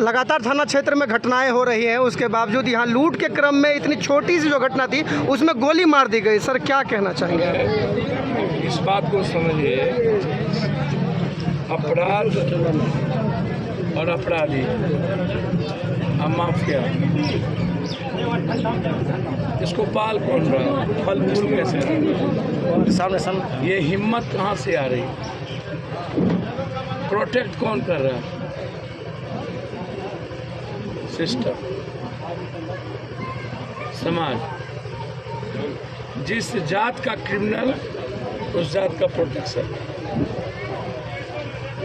लगातार थाना क्षेत्र में घटनाएं हो रही हैं, उसके बावजूद यहाँ लूट के क्रम में इतनी छोटी सी जो घटना थी उसमें गोली मार दी गई। सर क्या कहना चाहेंगे? इस बात को समझिए, अपराध और अपराधी और माफिया, इसको पाल कौन रहा है, फल फूल कैसे रहा? ये हिम्मत कहाँ से आ रही, प्रोटेक्ट कौन कर रहा है? सिस्टम, समाज। जिस जात का क्रिमिनल उस जात का प्रोटेक्शन,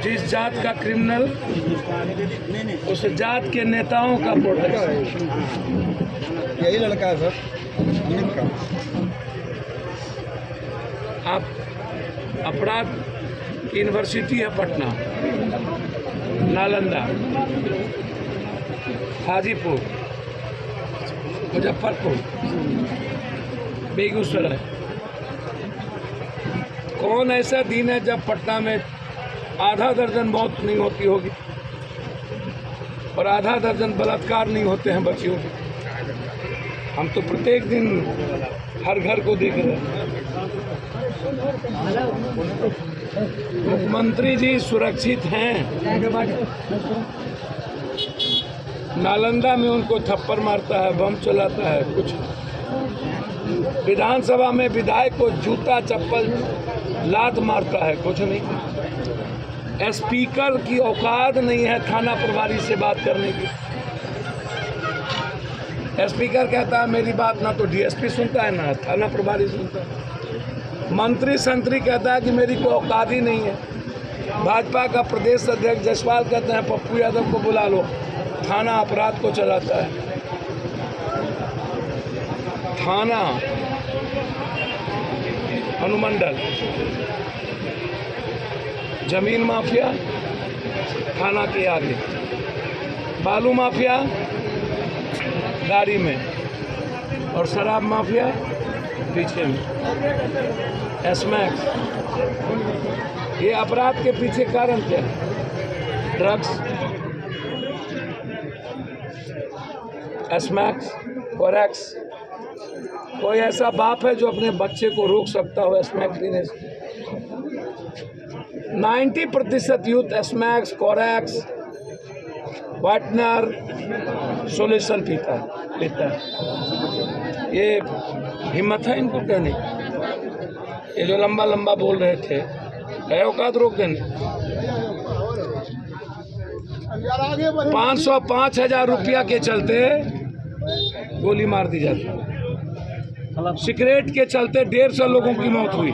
जिस जात का क्रिमिनल उस जात के नेताओं का प्रोटेक्शन। यही लड़का है सर। आप अपराध यूनिवर्सिटी है पटना, नालंदा, हाजीपुर, मुजफ्फरपुर, बेगूसराय। कौन ऐसा दिन है जब पटना में आधा दर्जन मौत नहीं होती होगी और आधा दर्जन बलात्कार नहीं होते हैं बच्चियों के? हम तो प्रत्येक दिन हर घर को देख रहे हैं। मुख्यमंत्री जी सुरक्षित हैं। नालंदा में उनको थप्पड़ मारता है, बम चलाता है, कुछ विधानसभा में विधायक को जूता चप्पल लात मारता है, कुछ नहीं। स्पीकर की औकात नहीं है थाना प्रभारी से बात करने की। स्पीकर कहता है मेरी बात ना तो डीएसपी सुनता है ना थाना प्रभारी सुनता है। मंत्री संतरी कहता है कि मेरी कोई औकात ही नहीं है। भाजपा का प्रदेश अध्यक्ष जायसवाल कहते हैं पप्पू यादव को बुला लो, थाना अपराध को चलाता है। थाना अनुमंडल, जमीन माफिया थाना के आगे, बालू माफिया गाड़ी में और शराब माफिया पीछे में। एसमैक्स, ये अपराध के पीछे कारण क्या है? ड्रग्स, एसमैक्स, कोरेक्स। कोई ऐसा बाप है जो अपने बच्चे को रोक सकता हो एसमैक्स पीने से? 90% यूथ एसमैक्स, कोरेक्स, वाइटनर सोल्यूशन पीता है। ये हिम्मत है इनको कहने? ये जो लंबा लंबा बोल रहे थे, है औकात रोक देने? 505,000 रुपया के चलते गोली मार दी जाती है। सिगरेट के चलते 150 लोगों की मौत हुई।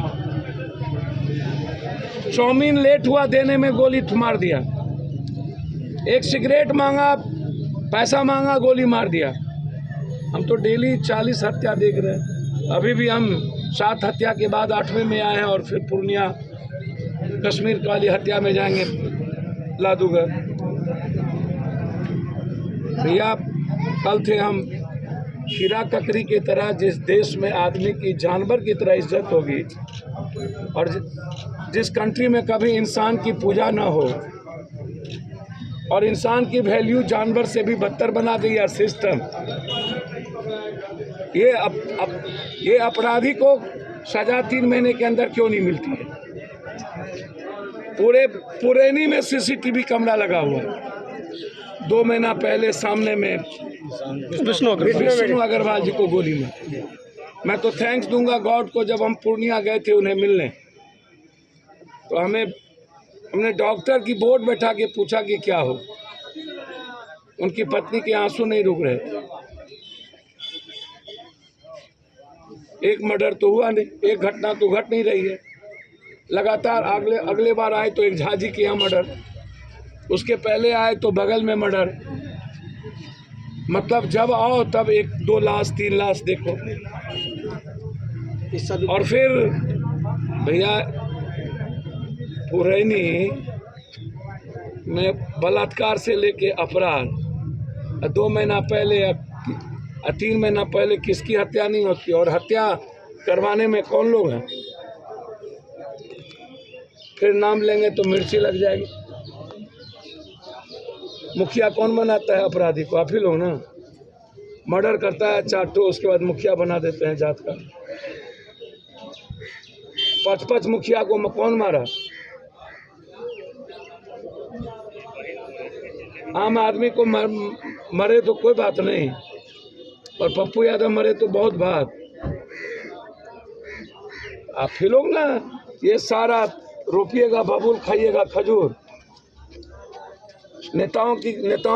चाउमीन लेट हुआ देने में गोली मार दिया। एक सिगरेट मांगा, पैसा मांगा, गोली मार दिया। हम तो डेली 40 हत्या देख रहे हैं। अभी भी हम 7 हत्या के बाद 8वें में आए हैं और फिर पूर्णिया कश्मीर वाली हत्या में जाएंगे लादूगर। भैया कल थे हम हीरा ककरी की तरह, जिस देश में आदमी की जानवर की तरह इज्जत होगी और जिस कंट्री में कभी इंसान की पूजा ना हो और इंसान की वैल्यू जानवर से भी बदतर बना दिया सिस्टम। ये अपराधी को सजा 3 महीने के अंदर क्यों नहीं मिलती है? पूरे पुरैनी में सीसीटीवी कैमरा लगा हुआ है। 2 महीना पहले सामने में विष्णु अग्रवाल जी को गोली मारी। मैं तो थैंक्स दूंगा गॉड को, जब हम पूर्णिया गए थे उन्हें मिलने तो हमने डॉक्टर की बोर्ड बैठा के पूछा कि क्या हो। उनकी पत्नी के आंसू नहीं रुक रहे। एक मर्डर तो हुआ नहीं, एक घटना तो घट नहीं रही है। लगातार अगले बार आए तो एक झाजी के यहाँ मर्डर, उसके पहले आए तो बगल में मर्डर। मतलब जब आओ तब 1-2 लाश 3 लाश देखो। और फिर भैया पुरैनी में बलात्कार से लेके अपराध, 2 महीना पहले 3 महीना पहले किसकी हत्या नहीं होती? और हत्या करवाने में कौन लोग हैं? फिर नाम लेंगे तो मिर्ची लग जाएगी। मुखिया कौन बनाता है अपराधी को? आप ही लोग ना। मर्डर करता है 4 ठो, उसके बाद मुखिया बना देते हैं जात का। 5 मुखिया को कौन मारा? आम आदमी को मरे तो कोई बात नहीं, और पप्पू यादव मरे तो बहुत बात। आप ही लोग ना ये सारा रोपिएगा, बबूल खाइएगा खजूर। नेताओं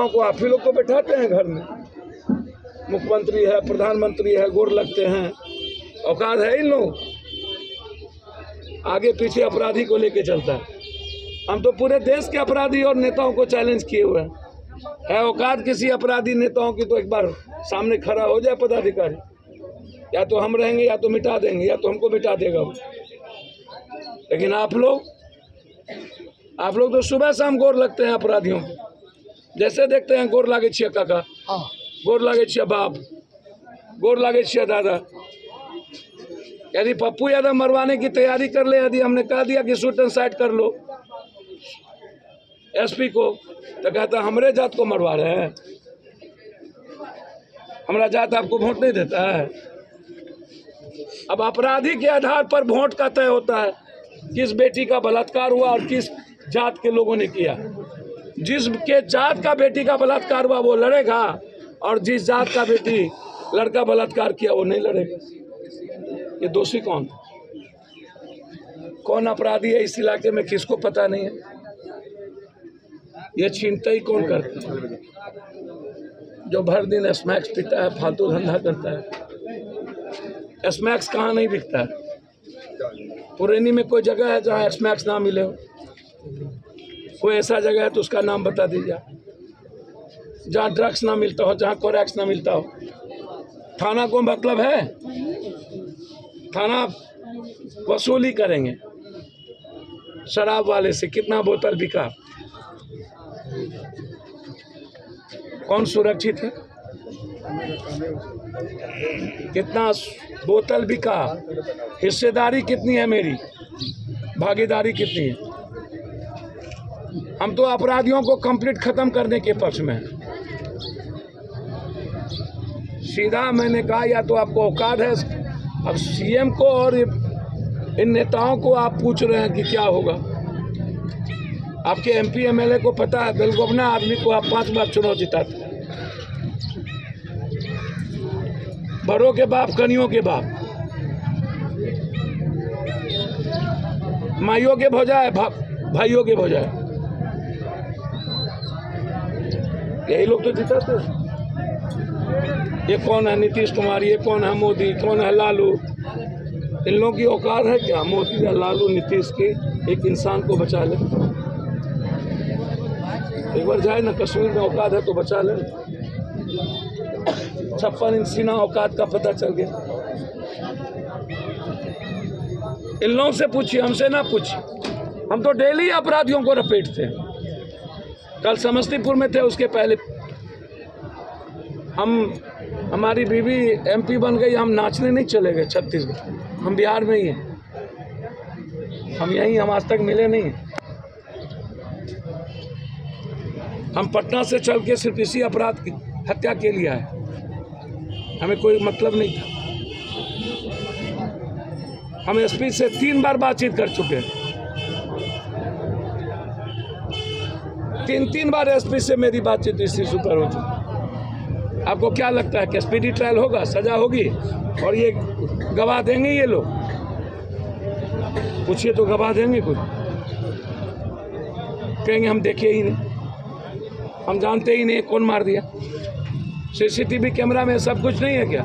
को आप ही लोग को बैठाते हैं घर में। मुख्यमंत्री है, प्रधानमंत्री है, गोर लगते हैं। औकात है इन लोग? आगे पीछे अपराधी को लेके चलता है। हम तो पूरे देश के अपराधी और नेताओं को चैलेंज किए हुए हैं। है औकात किसी अपराधी नेताओं की तो एक बार सामने खड़ा हो जाए पदाधिकारी। या तो हम रहेंगे, या तो मिटा देंगे, या तो हमको मिटा देगा वो। लेकिन आप लोग तो सुबह शाम गोर लगते हैं अपराधियों को। जैसे देखते हैं गोर लागे छिया काका, गोर लागे छिया बाप, गोर लागे छिया दादा। यदि पप्पू यादव मरवाने की तैयारी कर ले, यदि हमने कह दिया कि शूट एंड साइड कर लो एसपी को, तो कहता हमरे जात को मरवा रहे हैं। हमारा जात आपको वोट नहीं देता है। अब अपराधी के आधार पर वोट का तय होता है, किस बेटी का बलात्कार हुआ और किस जात के लोगों ने किया। जिसके जात का बेटी का बलात्कार हुआ वो लड़ेगा, और जिस जात का बेटी लड़का बलात्कार किया वो नहीं लड़ेगा। ये दोषी कौन अपराधी है इस इलाके में किसको पता नहीं है। ये छीनता ही कौन करता है? जो भर दिन स्मैक्स पीता है, फालतू धंधा करता है। स्मैक्स कहाँ नहीं बिकता है? पुरैनी में कोई जगह है जहाँ स्मैक्स ना मिले हो? कोई ऐसा जगह है तो उसका नाम बता दीजिए, जहाँ ड्रग्स ना मिलता हो, जहाँ कोरैक्स ना मिलता हो। थाना को मतलब है? थाना वसूली करेंगे शराब वाले से। कितना बोतल बिका, कौन सुरक्षित है? कितना बोतल बिका, हिस्सेदारी कितनी है मेरी, भागीदारी कितनी है? हम तो अपराधियों को कंप्लीट खत्म करने के पक्ष में हैं। सीधा मैंने कहा, या तो आपको औकात है। अब सीएम को और इन नेताओं को आप पूछ रहे हैं कि क्या होगा। आपके एमपी एमएलए को पता है, बेलगोबना आदमी को आप 5 बार चुनाव जिताते हैं। बड़ों के बाप, कनियों के बाप, माइयों के भौजाए, भाइयों के भौजाए, यही लोग तो जिताते हैं। ये कौन है नीतीश कुमार, ये कौन है मोदी, कौन है लालू? इन लोगों की औकात है क्या मोदी या लालू नीतीश के एक इंसान को बचा ले? एक बार जाए ना कश्मीर में, औकात है तो बचा ले। 56 इंच सीना औकात का पता चल गया। इन लोगों से पूछिए, हमसे ना पूछिए। हम तो डेली अपराधियों को लपेटते हैं। कल समस्तीपुर में थे, उसके पहले हमारी बीवी एमपी बन गई, हम नाचने नहीं चले गए छत्तीसगढ़। हम बिहार में ही हैं, हम यहीं, हम आज तक मिले नहीं। हम पटना से चल के सिर्फ इसी अपराध की हत्या के लिए आए, हमें कोई मतलब नहीं था। हम एसपी से 3 बार बातचीत कर चुके हैं। 3 बार एसपी से मेरी बातचीत इस इशू पर हो चुकी। आपको क्या लगता है कि स्पीडी ट्रायल होगा, सजा होगी और ये गवाह देंगे? ये लोग पूछिए तो गवाह देंगे? कुछ कहेंगे हम देखे ही नहीं, हम जानते ही नहीं कौन मार दिया। सीसीटीवी कैमरा में सब कुछ नहीं है क्या?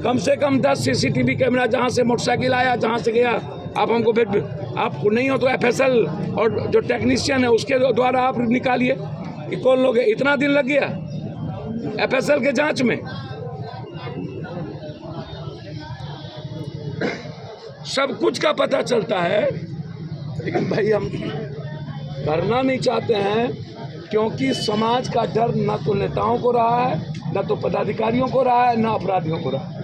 कम से कम 10 सीसीटीवी कैमरा, जहाँ से मोटरसाइकिल आया, जहाँ से गया। आप हमको फिर, आप नहीं हो तो एफएसएल और जो टेक्नीशियन है उसके द्वारा आप निकालिए कि कौन लोग है। इतना दिन लग गया एफएसएल के जांच में। सब कुछ का पता चलता है, लेकिन भाई हम करना नहीं चाहते हैं, क्योंकि समाज का डर ना तो नेताओं को रहा है, ना तो पदाधिकारियों को रहा है, ना अपराधियों को रहा है।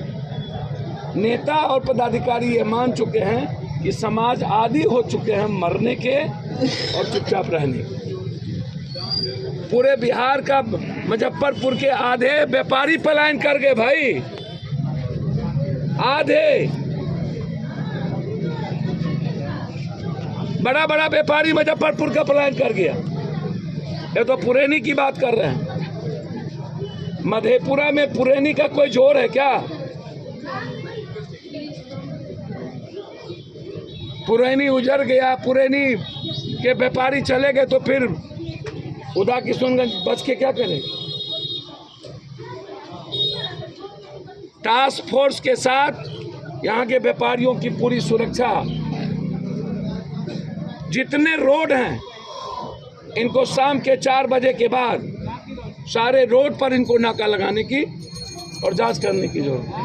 नेता और पदाधिकारी ये मान चुके हैं कि समाज आदी हो चुके हैं मरने के और चुपचाप रहने के। पूरे बिहार का मुजफ्फरपुर के आधे व्यापारी पलायन कर गए भाई, आधे बड़ा बड़ा व्यापारी मुजफ्फरपुर का पलायन कर गया। ये तो पुरैनी की बात कर रहे हैं। मधेपुरा में पुरैनी का कोई जोर है क्या? पुरैनी उजड़ गया, पुरैनी के व्यापारी चले गए, तो फिर उदा किशनगंज बच के क्या करेगा? टास्क फोर्स के साथ यहाँ के व्यापारियों की पूरी सुरक्षा, जितने रोड हैं इनको शाम के 4 बजे के बाद सारे रोड पर इनको नाका लगाने की और जांच करने की जरूरत है।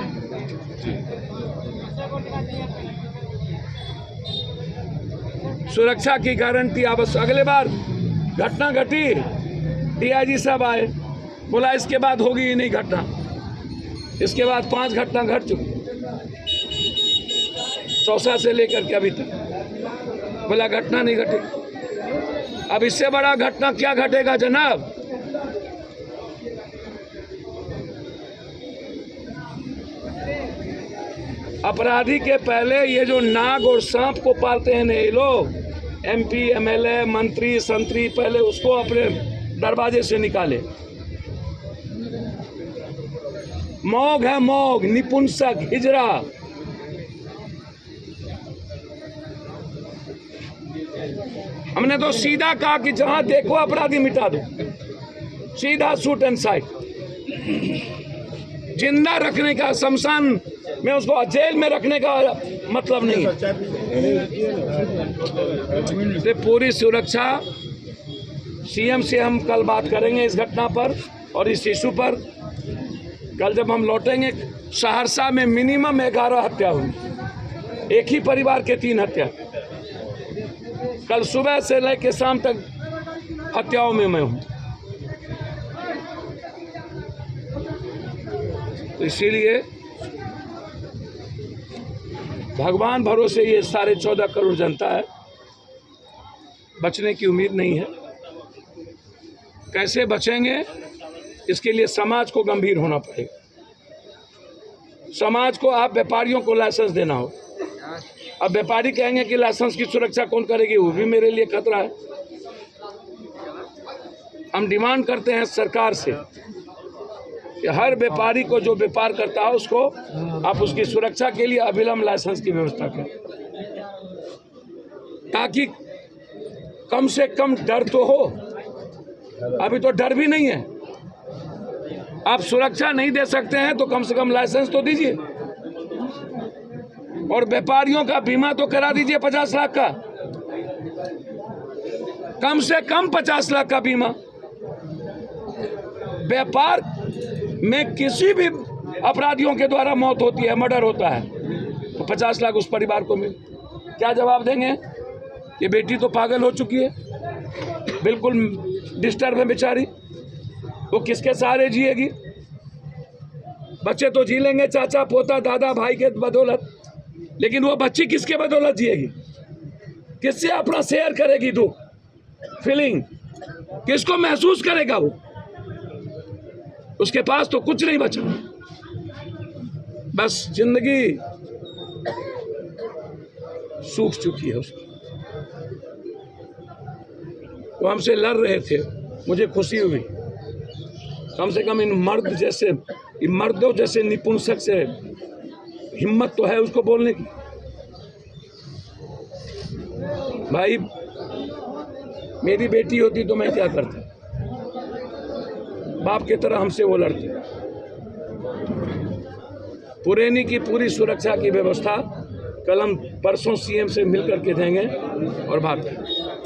सुरक्षा की गारंटी आवश्यक। अगले बार घटना घटी, डीआईजी साहब आए, बोला इसके बाद होगी ही नहीं घटना। इसके बाद 5 घटना घट चुकी, चौसा से लेकर के अभी तक। बोला घटना नहीं घटी। अब इससे बड़ा घटना क्या घटेगा जनाब? अपराधी के पहले ये जो नाग और सांप को पालते हैं ये लोग, एमपी, एमएलए, मंत्री, संतरी, पहले उसको अपने दरवाजे से निकाले। मौग है मौग, निपुंसक, हिजरा। हमने तो सीधा कहा कि जहां देखो अपराधी मिटा दो, सीधा शूट एंड साइट। जिंदा रखने का, शमशान में उसको जेल में रखने का मतलब नहीं है। तो पूरी सुरक्षा, सीएम से हम कल बात करेंगे इस घटना पर और इस इशू पर। कल जब हम लौटेंगे, सहरसा में मिनिमम 11 हत्या हुई, एक ही परिवार के 3 हत्या। कल सुबह से लेकर शाम तक हत्याओं में मैं हूं। तो इसीलिए भगवान भरोसे ये सारे 14 करोड़ जनता है, बचने की उम्मीद नहीं है। कैसे बचेंगे, इसके लिए समाज को गंभीर होना पड़ेगा। समाज को, आप व्यापारियों को लाइसेंस देना हो। अब व्यापारी कहेंगे कि लाइसेंस की सुरक्षा कौन करेगी, वो भी मेरे लिए खतरा है। हम डिमांड करते हैं सरकार से कि हर व्यापारी को, जो व्यापार करता है उसको आप उसकी सुरक्षा के लिए अविलंब लाइसेंस की व्यवस्था करें, ताकि कम से कम डर तो हो। अभी तो डर भी नहीं है। आप सुरक्षा नहीं दे सकते हैं तो कम से कम लाइसेंस तो दीजिए, और व्यापारियों का बीमा तो करा दीजिए 50 लाख का, कम से कम 50 लाख का बीमा। व्यापार में किसी भी अपराधियों के द्वारा मौत होती है, मर्डर होता है, तो 50 लाख उस परिवार को मिले। क्या जवाब देंगे? ये बेटी तो पागल हो चुकी है, बिल्कुल डिस्टर्ब है बेचारी, वो किसके सहारे जिएगी? बच्चे तो जी लेंगे चाचा, पोता, दादा, भाई के बदौलत, लेकिन वो बच्ची किसके बदौलत जिएगी? किससे अपना शेयर करेगी दुख, फीलिंग? किसको महसूस करेगा वो? उसके पास तो कुछ नहीं बचा, बस जिंदगी सूख चुकी है उसकी। वो हमसे लड़ रहे थे, मुझे खुशी हुई। कम से कम इन मर्दों जैसे निपुंसक से हिम्मत तो है उसको बोलने की। भाई, मेरी बेटी होती तो मैं क्या करता? बाप की तरह हमसे वो लड़ते। पुरैनी की पूरी सुरक्षा की व्यवस्था कल हम परसों सीएम से मिलकर के देंगे और बात करेंगे।